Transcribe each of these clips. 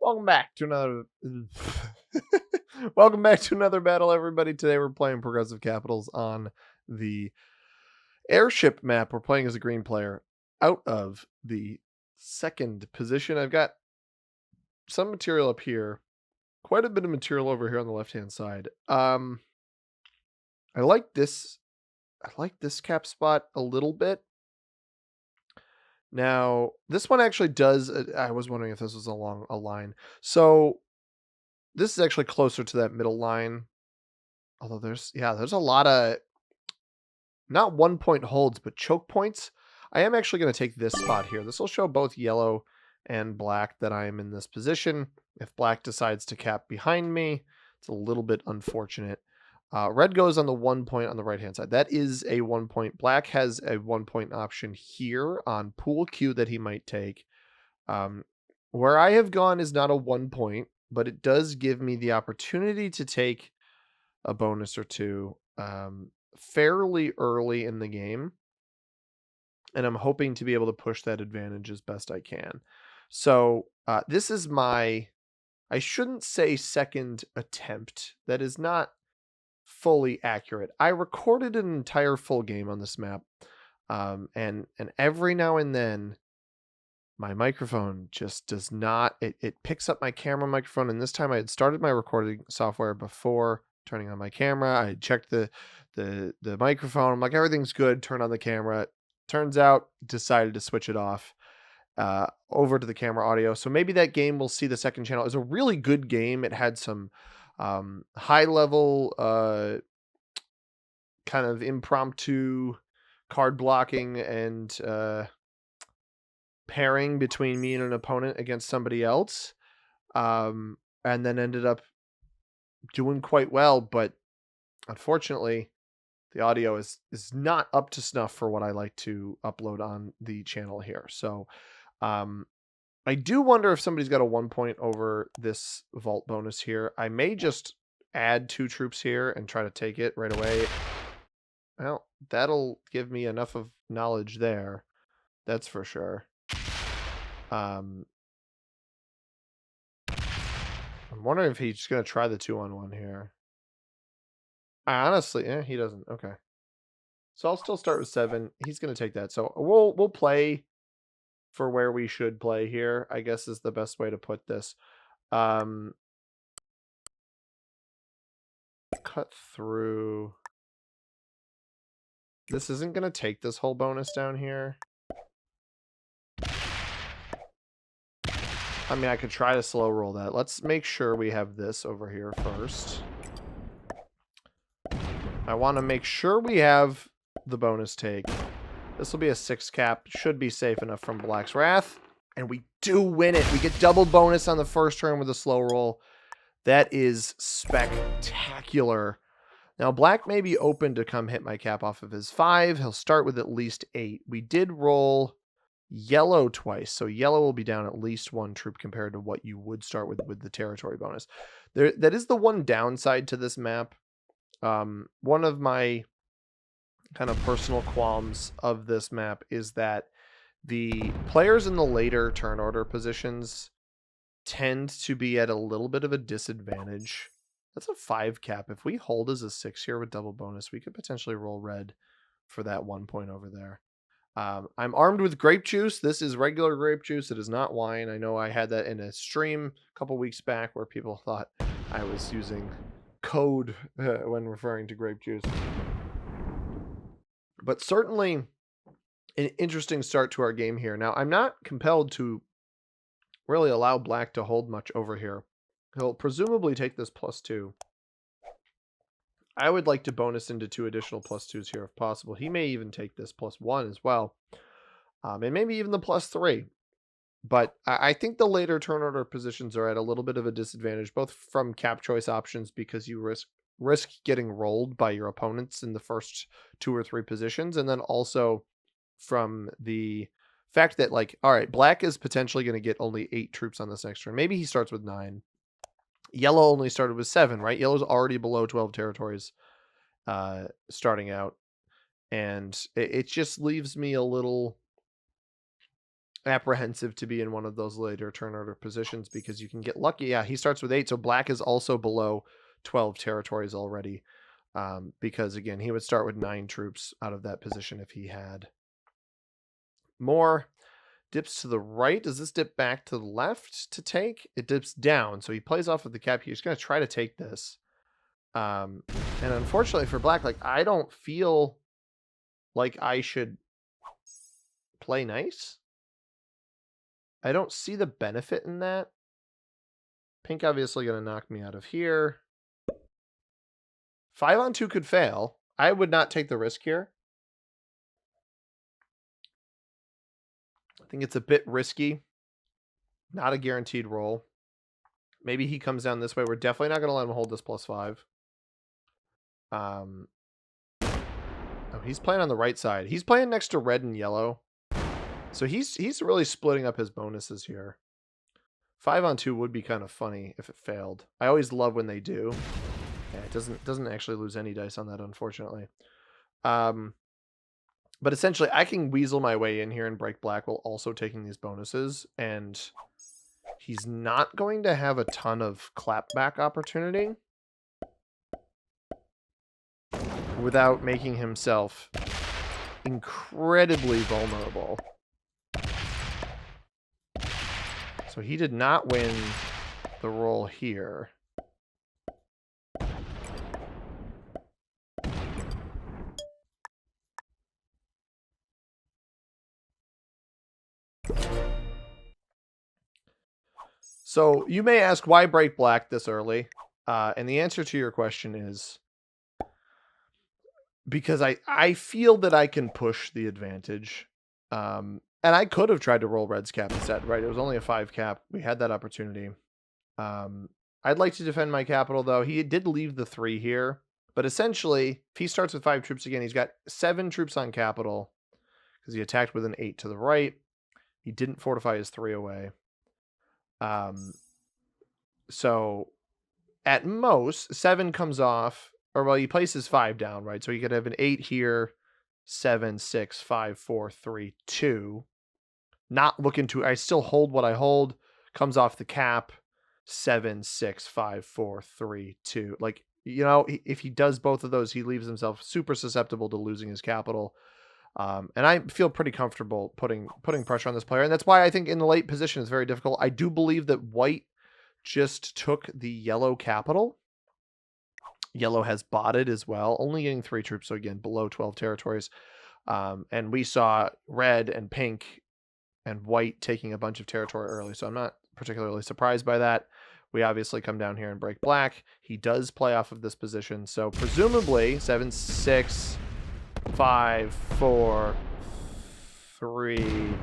Welcome back to another welcome back to another battle, everybody. Today we're playing Progressive Capitals on the airship map. We're playing as a green player out of the second position. I've got some material up here, quite a bit of material over here on the left-hand side. I like this cap spot a little bit. Now, this one actually does, I was wondering if this was along a line. So this is actually closer to that middle line. Although there's a lot of not 1-point holds, but choke points. I am actually going to take this spot here. This will show both yellow and black that I am in this position. If black decides to cap behind me, it's a little bit unfortunate. Red goes on the 1 point on the right-hand side. That is a 1 point. Black has a 1 point option here on pool Q that he might take. Where I have gone is not a 1 point, but it does give me the opportunity to take a bonus or two fairly early in the game. And I'm hoping to be able to push that advantage as best I can. So this is my, I shouldn't say second attempt. That is not fully accurate. I recorded an entire full game on this map. And every now and then my microphone just does not, it picks up my camera microphone. And this time I had started my recording software before turning on my camera. I had checked the microphone. I'm like, everything's good. Turn on the camera. Turns out decided to switch it off over to the camera audio. So maybe that game will see the second channel. It was a really good game. It had some high level kind of impromptu card blocking and pairing between me and an opponent against somebody else, and then ended up doing quite well. But unfortunately, the audio is not up to snuff for what I like to upload on the channel here. So I do wonder if somebody's got a 1 point over this vault bonus here. I may just add 2 troops here and try to take it right away. Well, that'll give me enough of knowledge there. That's for sure. I'm wondering if he's just going to try the 2-on-1 here. I honestly, he doesn't. Okay. So I'll still start with 7. He's going to take that. So we'll play for where we should play here, I guess is the best way to put this. Cut through. This isn't going to take this whole bonus down here. I mean, I could try to slow roll that. Let's make sure we have this over here first. I want to make sure we have the bonus take. This will be a 6 cap. Should be safe enough from Black's Wrath. And we do win it. We get double bonus on the first turn with a slow roll. That is spectacular. Now, Black may be open to come hit my cap off of his 5. He'll start with at least 8. We did roll yellow twice, so yellow will be down at least 1 troop compared to what you would start with the territory bonus. That is the one downside to this map. One of my kind of personal qualms of this map is that the players in the later turn order positions tend to be at a little bit of a disadvantage. That's a 5 cap. If we hold as a 6 here with double bonus, we could potentially roll red for that 1 point over there. I'm armed with grape juice. This is regular grape juice. It is not wine. I know I had that in a stream a couple weeks back where people thought I was using code when referring to grape juice. But certainly an interesting start to our game here. Now, I'm not compelled to really allow Black to hold much over here. He'll presumably take this +2. I would like to bonus into 2 additional +2s here if possible. He may even take this +1 as well. And maybe even the +3. But I think the later turn order positions are at a little bit of a disadvantage, both from cap choice options because you risk getting rolled by your opponents in the first 2 or 3 positions, and then also from the fact that, like, all right, Black is potentially going to get only 8 troops on this next turn. Maybe he starts with 9. Yellow only started with 7, right? Yellow's already below 12 territories starting out. And it just leaves me a little apprehensive to be in one of those later turn order positions because you can get lucky. Yeah, he starts with 8, so black is also below 12 territories already. Because again, he would start with 9 troops out of that position if he had more. Dips to the right. Does this dip back to the left to take? It dips down, so he plays off of the cap. He's going to try to take this. And unfortunately for black, like, I don't feel like I should play nice. I don't see the benefit in that. Pink obviously going to knock me out of here. 5-on-2 could fail. I would not take the risk here. I think it's a bit risky. Not a guaranteed roll. Maybe he comes down this way. We're definitely not going to let him hold this +5. Oh, he's playing on the right side. He's playing next to red and yellow. So he's really splitting up his bonuses here. 5-on-2 would be kind of funny if it failed. I always love when they do. Yeah, it doesn't actually lose any dice on that, unfortunately. But essentially, I can weasel my way in here and break black while also taking these bonuses. And he's not going to have a ton of clapback opportunity without making himself incredibly vulnerable. So he did not win the roll here. So you may ask, why break black this early? And the answer to your question is because I feel that I can push the advantage. And I could have tried to roll red's cap instead, right? It was only a 5 cap. We had that opportunity. I'd like to defend my capital, though. He did leave the 3 here. But essentially, if he starts with 5 troops again, he's got 7 troops on capital because he attacked with an 8 to the right. He didn't fortify his 3 away. So at most 7 comes off, or well, he places 5 down, right? So he could have an 8 here, 7, 6, 5, 4, 3, 2. Not looking to, I still hold what I hold, comes off the cap, 7, 6, 5, 4, 3, 2. Like, you know, if he does both of those, he leaves himself super susceptible to losing his capital. And I feel pretty comfortable putting pressure on this player. And that's why I think in the late position it's very difficult. I do believe that white just took the yellow capital. Yellow has botted as well, only getting 3 troops, so again, below 12 territories. And we saw red and pink and white taking a bunch of territory early, so I'm not particularly surprised by that. We obviously come down here and break black. He does play off of this position, so presumably 7, 6... 5, 4, 3,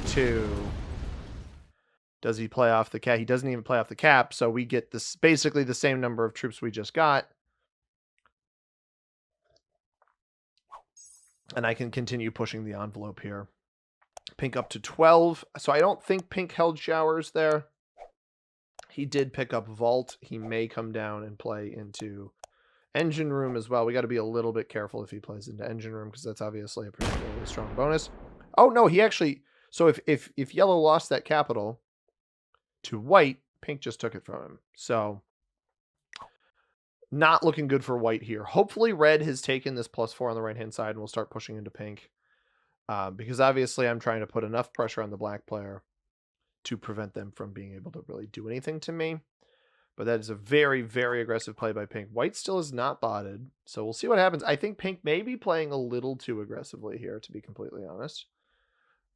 2. Does he play off the cap? He doesn't even play off the cap, so we get this basically the same number of troops we just got. And I can continue pushing the envelope here. Pink up to 12. So I don't think pink held showers there. He did pick up vault. He may come down and play into engine room as well. We got to be a little bit careful if he plays into engine room because that's obviously a particularly strong bonus. Oh no, he actually, so if yellow lost that capital to white, pink just took it from him. So not looking good for white here. Hopefully red has taken this +4 on the right hand side and we'll start pushing into pink. Because obviously I'm trying to put enough pressure on the black player to prevent them from being able to really do anything to me. But that is a very, very aggressive play by pink. White still is not botted, so we'll see what happens. I think pink may be playing a little too aggressively here, to be completely honest.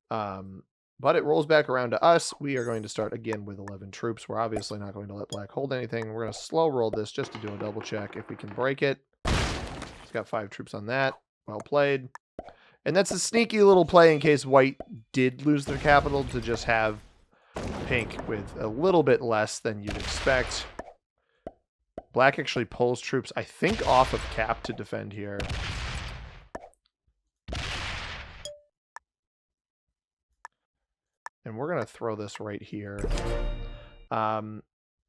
But it rolls back around to us. We are going to start again with 11 troops. We're obviously not going to let black hold anything. We're going to slow roll this just to do a double check if we can break it. He's got 5 troops on that. Well played. And that's a sneaky little play in case white did lose their capital to just have pink with a little bit less than you'd expect. Black actually pulls troops, I think, off of cap to defend here. And we're going to throw this right here.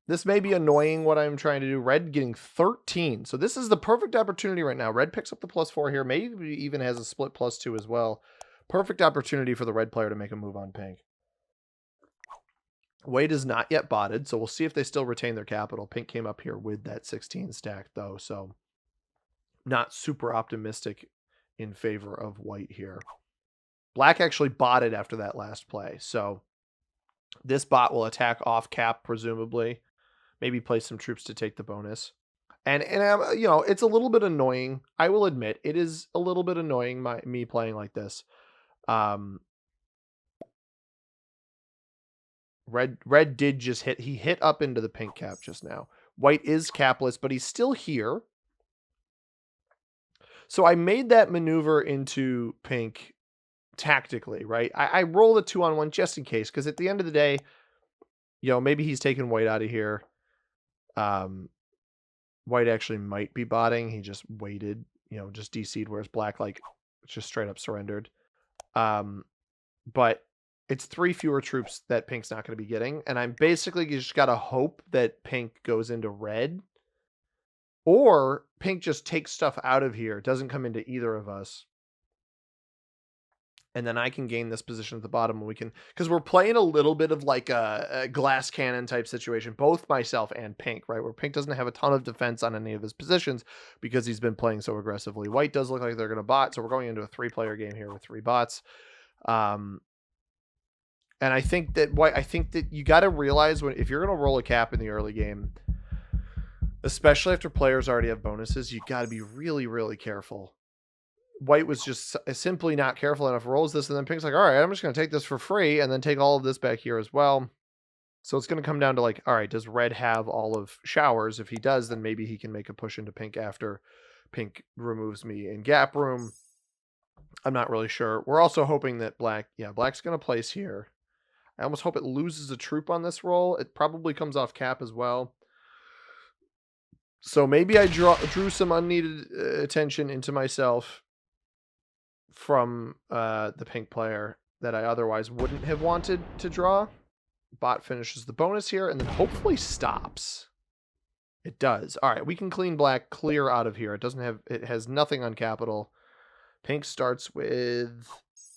This may be annoying what I'm trying to do. Red getting 13. So this is the perfect opportunity right now. Red picks up the +4 here. Maybe even has a split +2 as well. Perfect opportunity for the red player to make a move on pink. White is not yet botted, so we'll see if they still retain their capital. Pink came up here with that 16 stack, though, so not super optimistic in favor of white here. Black actually botted after that last play, so this bot will attack off cap, presumably. Maybe play some troops to take the bonus. And you know, it's a little bit annoying. I will admit, it is a little bit annoying me playing like this. Red did just hit. He hit up into the pink cap just now. White is capless, but he's still here. So I made that maneuver into pink tactically, right? I roll the 2-on-1 just in case, because at the end of the day, you know, maybe he's taking white out of here. White actually might be botting. He just waited, you know, just DC'd, whereas black, like, just straight up surrendered. But it's 3 fewer troops that pink's not going to be getting, and I'm basically just got to hope that pink goes into red, or pink just takes stuff out of here, doesn't come into either of us, and then I can gain this position at the bottom, and we can, because we're playing a little bit of like a glass cannon type situation, both myself and pink, right, where pink doesn't have a ton of defense on any of his positions because he's been playing so aggressively. White does look like they're going to bot, so we're going into a 3-player game here with 3 bots. And I think that you got to realize, if you're going to roll a cap in the early game, especially after players already have bonuses, you got to be really, really careful. White was just simply not careful enough, rolls this, and then pink's like, all right, I'm just going to take this for free and then take all of this back here as well. So it's going to come down to like, all right, does red have all of showers? If he does, then maybe he can make a push into pink after pink removes me in gap room. I'm not really sure. We're also hoping that black's going to place here. I almost hope it loses a troop on this roll. It probably comes off cap as well. So maybe I drew some unneeded attention into myself from the pink player that I otherwise wouldn't have wanted to draw. Bot finishes the bonus here and then hopefully stops. It does. All right, we can clean black clear out of here. It has nothing on capital. Pink starts with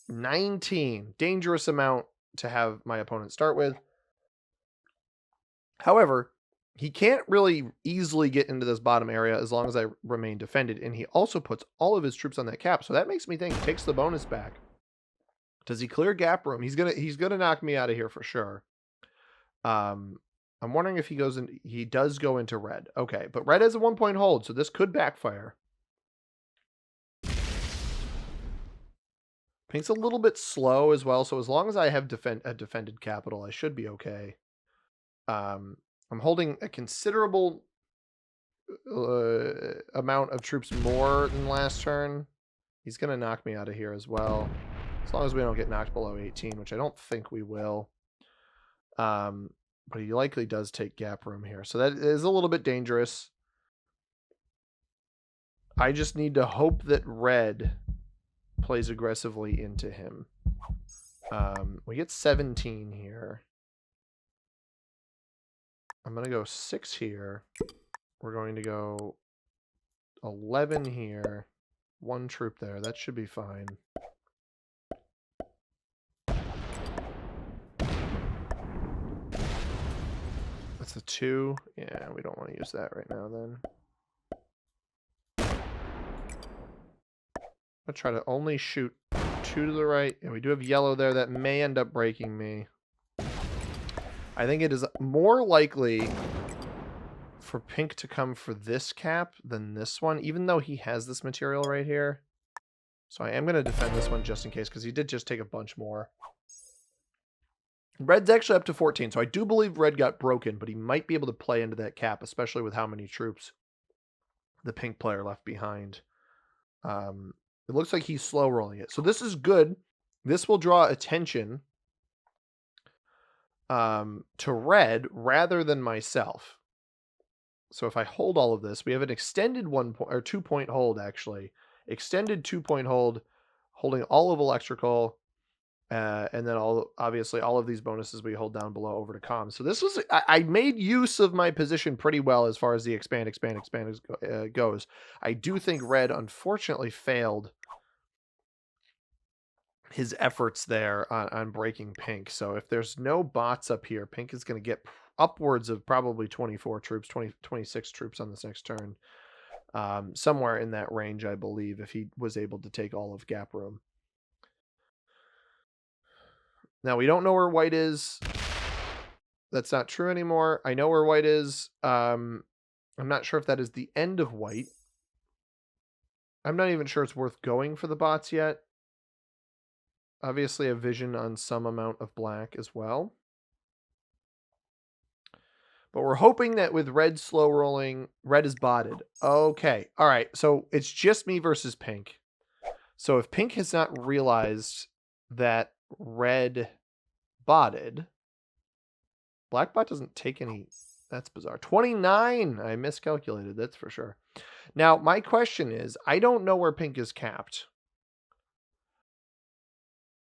19. Dangerous amount to have my opponent start with. However, he can't really easily get into this bottom area as long as I remain defended, and he also puts all of his troops on that cap, so that makes me think he takes the bonus back. Does he clear gap room? He's gonna knock me out of here for sure. I'm wondering if he goes in. He does go into red. Okay, but red has a 1-point hold, so this could backfire. Pink's a little bit slow as well, so as long as I have a defended capital, I should be okay. I'm holding a considerable amount of troops more than last turn. He's going to knock me out of here as well, as long as we don't get knocked below 18, which I don't think we will. But he likely does take gap room here, so that is a little bit dangerous. I just need to hope that red plays aggressively into him. We get 17 here. I'm going to go 6 here. We're going to go 11 here. 1 troop there. That should be fine. That's a 2. Yeah, we don't want to use that right now then. I'll try to only shoot 2 to the right. And we do have yellow there. That may end up breaking me. I think it is more likely for pink to come for this cap than this one, even though he has this material right here. So I am going to defend this one just in case, because he did just take a bunch more. Red's actually up to 14, so I do believe red got broken, but he might be able to play into that cap, especially with how many troops the pink player left behind. It looks like he's slow rolling it. So this is good. This will draw attention to red rather than myself. So if I hold all of this, we have an extended 2-point hold, actually. Extended 2-point hold, holding all of electrical, and then obviously all of these bonuses we hold down below over to comms. So this was, I made use of my position pretty well as far as the expand goes. I do think red unfortunately failed his efforts there on breaking pink. So if there's no bots up here, pink is going to get upwards of probably 24 troops, 26 troops on this next turn. Somewhere in that range, I believe, if he was able to take all of gap room. Now, we don't know where white is. That's not true anymore. I know where white is. I'm not sure if that is the end of white. I'm not even sure it's worth going for the bots yet. Obviously, a vision on some amount of black as well. But we're hoping that with red slow rolling, red is botted. Okay. All right. So it's just me versus pink. So if pink has not realized that red botted, black bot doesn't take any. That's bizarre. 29. I miscalculated. That's for sure. Now, my question is, I don't know where pink is capped.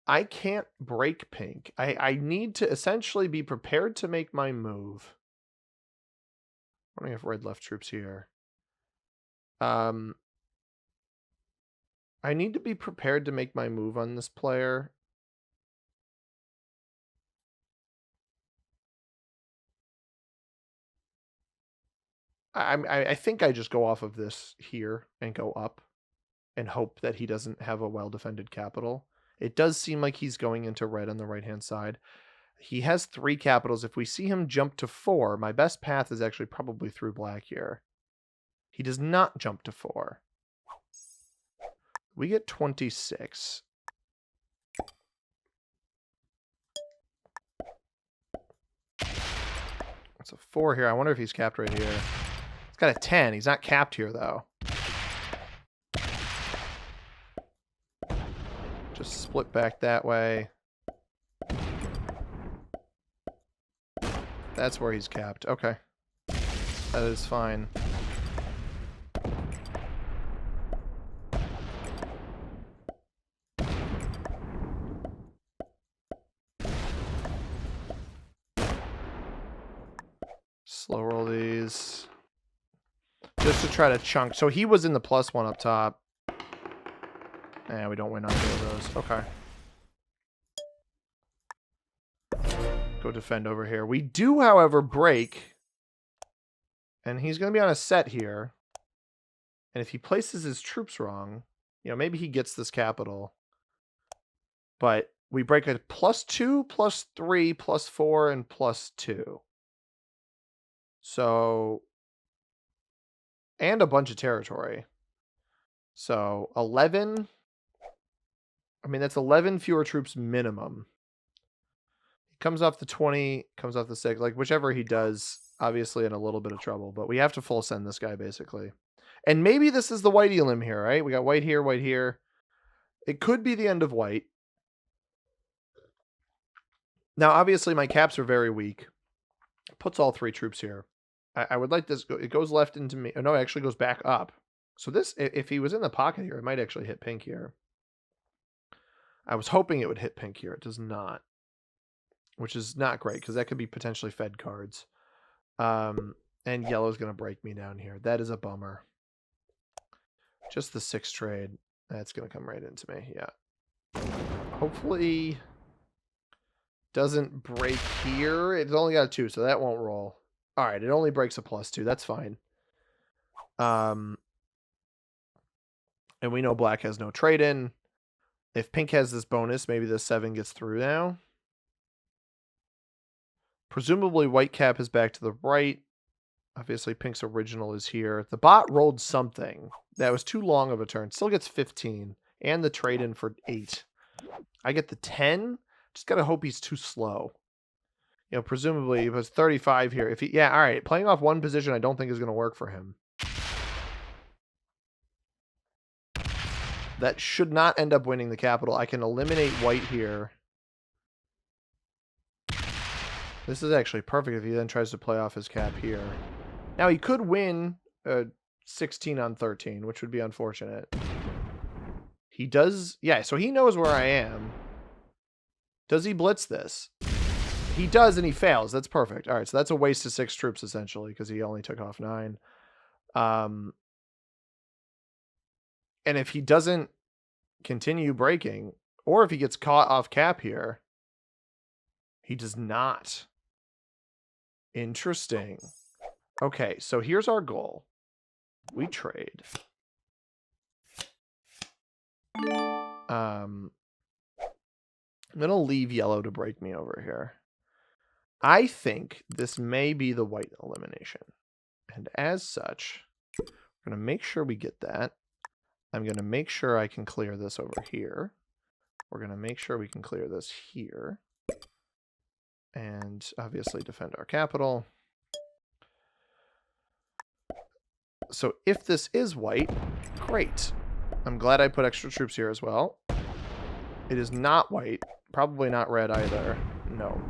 I can't break pink. I need to essentially be prepared to make my move. I'm wondering if red left troops here. I need to be prepared to make my move on this player. I think I just go off of this here and go up and hope that he doesn't have a well-defended capital. It does seem like he's going into red on the right-hand side. He has 3 capitals. If we see him jump to 4, my best path is actually probably through black here. He does not jump to 4. We get 26. It's a 4 here. I wonder if he's capped right here. He's got a 10. He's not capped here, though. Just split back that way. That's where he's capped. Okay. That is fine. Slow roll these. Just to try to chunk. So he was in the +1 up top. And we don't win either of those. Okay. Go defend over here. We do, however, break. And he's going to be on a set here. And if he places his troops wrong, you know, maybe he gets this capital. But we break a +2, +3, +4, and +2. So, and a bunch of territory. So 11. I mean, that's 11 fewer troops minimum. He comes off the 20, comes off the 6. Like, whichever he does, obviously in a little bit of trouble. But we have to full send this guy, basically. And maybe this is the white elim here, right? We got white here, white here. It could be the end of white. Now, obviously, my caps are very weak. Puts all 3 troops here. I would like this. It goes left into me. Oh, no, it actually goes back up. So this, if he was in the pocket here, it might actually hit pink here. I was hoping it would hit pink here. It does not. Which is not great, because that could be potentially fed cards. And yellow's going to break me down here. That is a bummer. Just the 6 trade. That's going to come right into me. Yeah. Hopefully doesn't break here. It's only got a 2, so that won't roll. All right, it only breaks a +2. That's fine. And we know black has no trade in. If pink has this bonus, maybe the 7 gets through now. Presumably white cap is back to the right. Obviously pink's original is here. The bot rolled something. That was too long of a turn. Still gets 15. And the trade in for 8. I get the 10. Just gotta hope he's too slow. You know, presumably he was 35 here. If he, yeah, all right. Playing off one position I don't think is going to work for him. That should not end up winning the capital. I can eliminate white here. This is actually perfect if he then tries to play off his cap here. Now he could win 16 on 13, which would be unfortunate. He does, yeah, so he knows where I am. Does he blitz this? He does, and he fails. That's perfect. All right, so that's a waste of 6 troops, essentially, because he only took off 9. And if he doesn't continue breaking, Or if he gets caught off cap here. He does not. Interesting. Okay, so here's our goal. We trade. I'm going to leave yellow to break me over here. I think this may be the white elimination. And as such, we're going to make sure we get that. I'm going to make sure I can clear this over here. We're going to make sure we can clear this here. And obviously defend our capital. So if this is white, great. I'm glad I put extra troops here as well. It is not white. Probably not red either. No.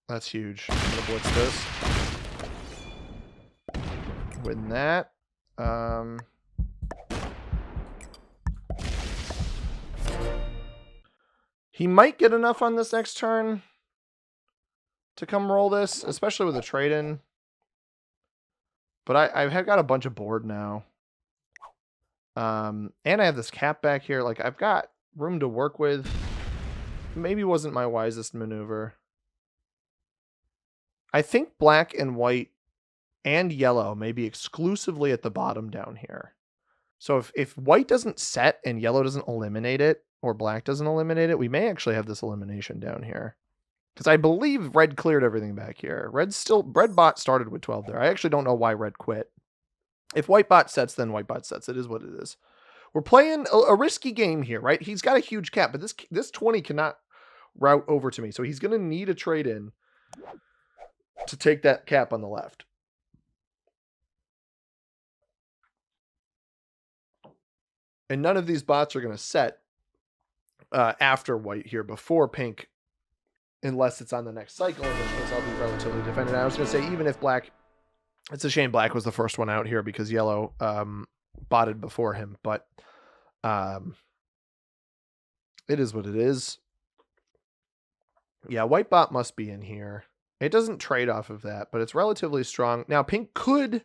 That's huge. I'm gonna blitz this. Win that. He might get enough on this next turn to come roll this, especially with a trade-in. But I've got a bunch of board now. And I have this cap back here. Like, I've got room to work with. Maybe wasn't my wisest maneuver. I think black and white and yellow may be exclusively at the bottom down here. So if white doesn't set and yellow doesn't eliminate it, or black doesn't eliminate it, we may actually have this elimination down here. Because I believe red cleared everything back here. Red bot started with 12 there. I actually don't know why red quit. If white bot sets, then white bot sets. It is what it is. We're playing a risky game here, right? He's got a huge cap, but this 20 cannot route over to me. So he's going to need a trade-in to take that cap on the left. And none of these bots are going to set after white here before pink, unless it's on the next cycle, in which case I'll be relatively defended. I was going to say, even if black, it's a shame black was the first one out here because yellow botted before him, but it is what it is. Yeah, white bot must be in here. It doesn't trade off of that, but it's relatively strong. Now, pink could,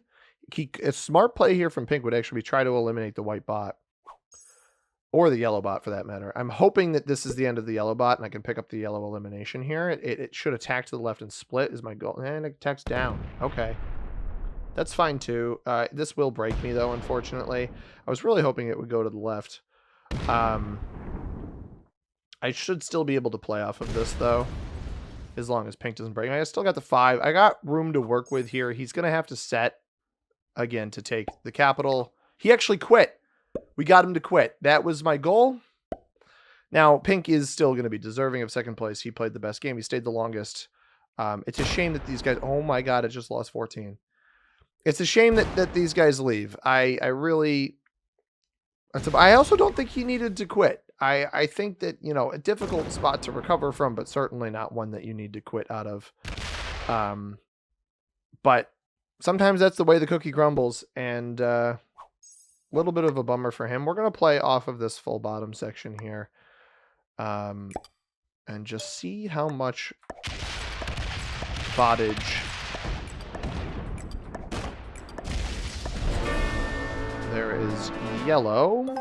a smart play here from pink would actually be try to eliminate the white bot. Or the yellow bot, for that matter. I'm hoping that this is the end of the yellow bot, and I can pick up the yellow elimination here. It should attack to the left and split is my goal. And it attacks down. Okay. That's fine, too. This will break me, though, unfortunately. I was really hoping it would go to the left. I should still be able to play off of this, though. As long as pink doesn't break. I still got the 5. I got room to work with here. He's going to have to set, again, to take the capital. He actually quit. We got him to quit. That was my goal. Now, pink is still going to be deserving of second place. He played the best game. He stayed the longest. It's a shame that these guys... Oh, my God. It just lost 14. It's a shame that these guys leave. I really... I also don't think he needed to quit. I think that, you know, a difficult spot to recover from, but certainly not one that you need to quit out of. But sometimes that's the way the cookie crumbles, and a little bit of a bummer for him. We're going to play off of this full bottom section here, and just see how much bottage there is. Yellow.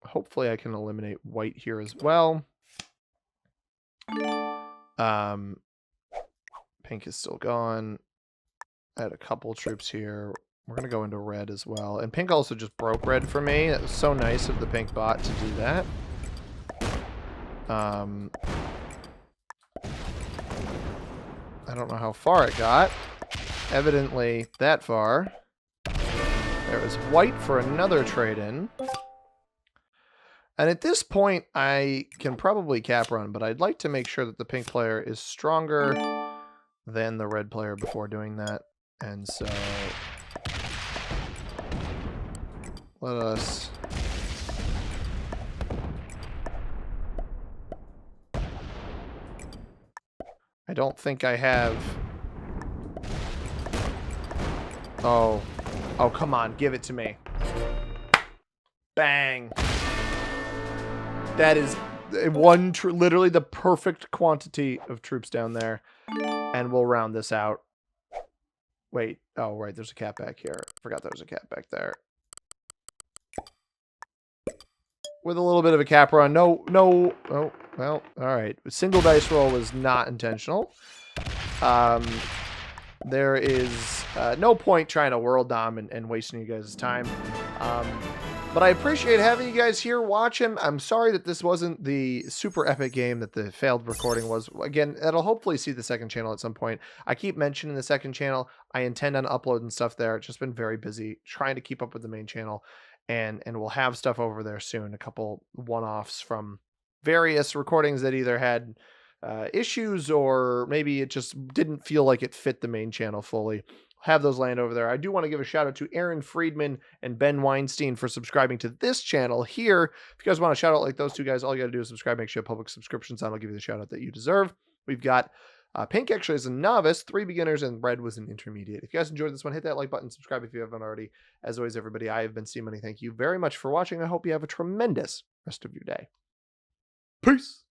Hopefully I can eliminate white here as well. Pink is still gone. I had a couple troops here. We're going to go into red as well. And pink also just broke red for me. That was so nice of the pink bot to do that. I don't know how far it got. Evidently that far. There was white for another trade-in. And at this point, I can probably cap run, but I'd like to make sure that the pink player is stronger than the red player before doing that. And so let us I don't think I have. Oh, come on, give it to me. Bang. That is literally the perfect quantity of troops down there. And we'll round this out. Wait. Oh, right. There's a cat back here. Forgot there was a cat back there. With a little bit of a cap run. No. Oh, well, all right. Single dice roll was not intentional. There is no point trying to world dom and wasting you guys' time. But I appreciate having you guys here watching. I'm sorry that this wasn't the super epic game that the failed recording was. Again, it'll hopefully see the second channel at some point. I keep mentioning the second channel. I intend on uploading stuff there. It's just been very busy trying to keep up with the main channel. And we'll have stuff over there soon. A couple one-offs from various recordings that either had issues or maybe it just didn't feel like it fit the main channel fully. Have those land over there. I do want to give a shout out to Aaron Friedman and Ben Weinstein for subscribing to this channel here. If you guys want a shout out like those two guys, all you got to do is subscribe. Make sure you have public subscriptions on. I'll give you the shout out that you deserve. We've got Pink actually is a novice, 3 beginners, and Red was an intermediate. If you guys enjoyed this one, hit that like button, subscribe if you haven't already. As always, everybody, I have been C Money. Thank you very much for watching. I hope you have a tremendous rest of your day. Peace.